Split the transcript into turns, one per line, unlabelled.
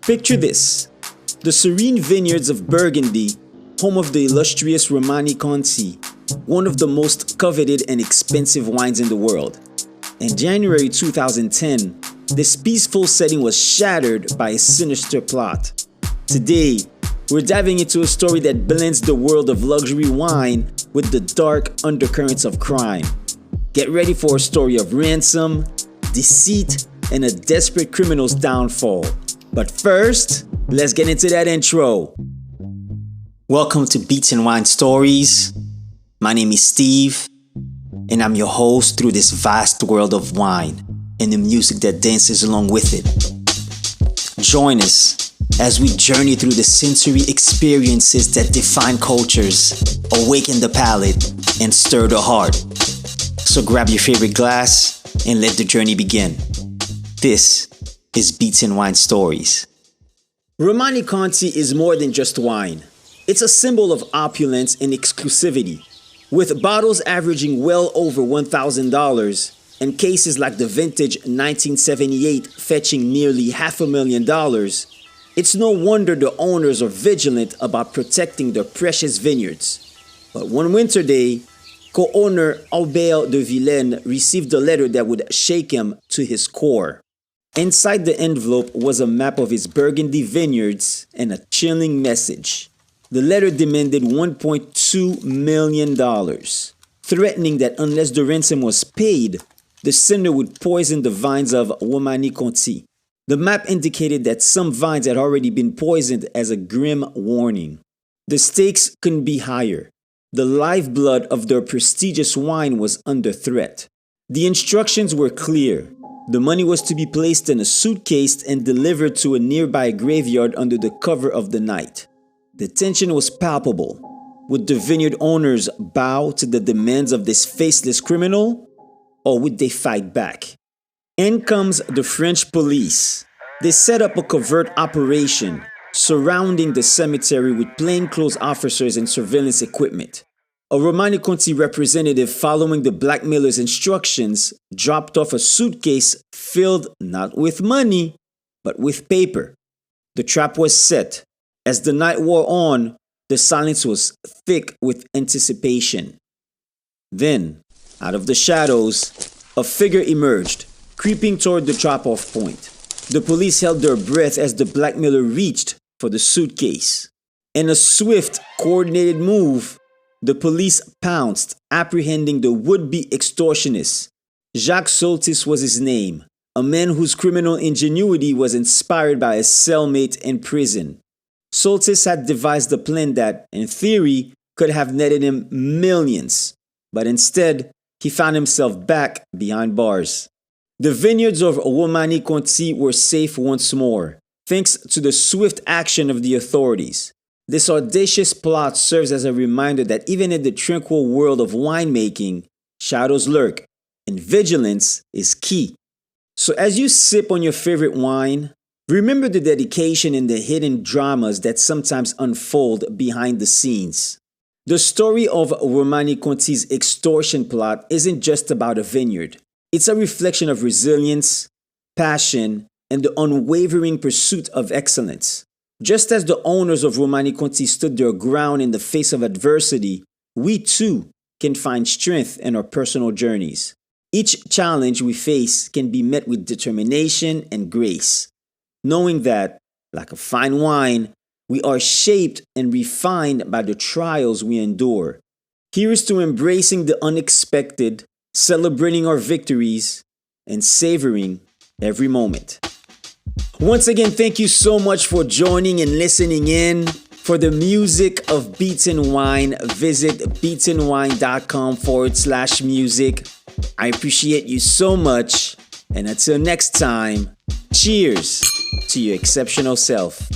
Picture this: the serene vineyards of Burgundy, home of the illustrious Romanee-Conti, one of the most coveted and expensive wines in the world. In January 2010, this peaceful setting was shattered by a sinister plot. Today, we're diving into a story that blends the world of luxury wine with the dark undercurrents of crime. Get ready for a story of ransom, deceit, and a desperate criminal's downfall. But first, let's get into that intro. Welcome to Beats and Wine Stories. My name is Steve, and I'm your host through this vast world of wine and the music that dances along with it. Join us as we journey through the sensory experiences that define cultures, awaken the palate, and stir the heart. So grab your favorite glass and let the journey begin. This is Beats and Wine Stories. Romanee-Conti is more than just wine. It's a symbol of opulence and exclusivity, with bottles averaging well over $1,000 and cases like the vintage 1978 fetching nearly $500,000. It's no wonder the owners are vigilant about protecting their precious vineyards. But one winter day, co-owner Albert de Vilaine received a letter that would shake him to his core. Inside the envelope was a map of his Burgundy vineyards and a chilling message. The letter demanded $1.2 million, threatening that unless the ransom was paid, the sender would poison the vines of Romanee-Conti. The map indicated that some vines had already been poisoned as a grim warning. The stakes couldn't be higher. The lifeblood of their prestigious wine was under threat. The instructions were clear. The money was to be placed in a suitcase and delivered to a nearby graveyard under the cover of the night. The tension was palpable. Would the vineyard owners bow to the demands of this faceless criminal, or would they fight back? In comes the French police. They set up a covert operation surrounding the cemetery with plainclothes officers and surveillance equipment. A Romanee-Conti representative, following the blackmailer's instructions, dropped off a suitcase filled not with money, but with paper. The trap was set. As the night wore on, the silence was thick with anticipation. Then, out of the shadows, a figure emerged, creeping toward the drop-off point. The police held their breath as the blackmailer reached for the suitcase. In a swift, coordinated move, the police pounced, apprehending the would-be extortionist. Jacques Soltis was his name, a man whose criminal ingenuity was inspired by his cellmate in prison. Soltis had devised a plan that, in theory, could have netted him millions, but instead, he found himself back behind bars. The vineyards of Romanee-Conti were safe once more, thanks to the swift action of the authorities. This audacious plot serves as a reminder that even in the tranquil world of winemaking, shadows lurk, and vigilance is key. So as you sip on your favorite wine, remember the dedication and the hidden dramas that sometimes unfold behind the scenes. The story of Romanee-Conti's extortion plot isn't just about a vineyard. It's a reflection of resilience, passion, and the unwavering pursuit of excellence. Just as the owners of Romanee-Conti stood their ground in the face of adversity, we too can find strength in our personal journeys. Each challenge we face can be met with determination and grace, knowing that, like a fine wine, we are shaped and refined by the trials we endure. Here's to embracing the unexpected, celebrating our victories, and savoring every moment. Once again, thank you so much for joining and listening in. For the music of Beats and Wine, visit beatsandwine.com/music. I appreciate you so much. And until next time, cheers to your exceptional self.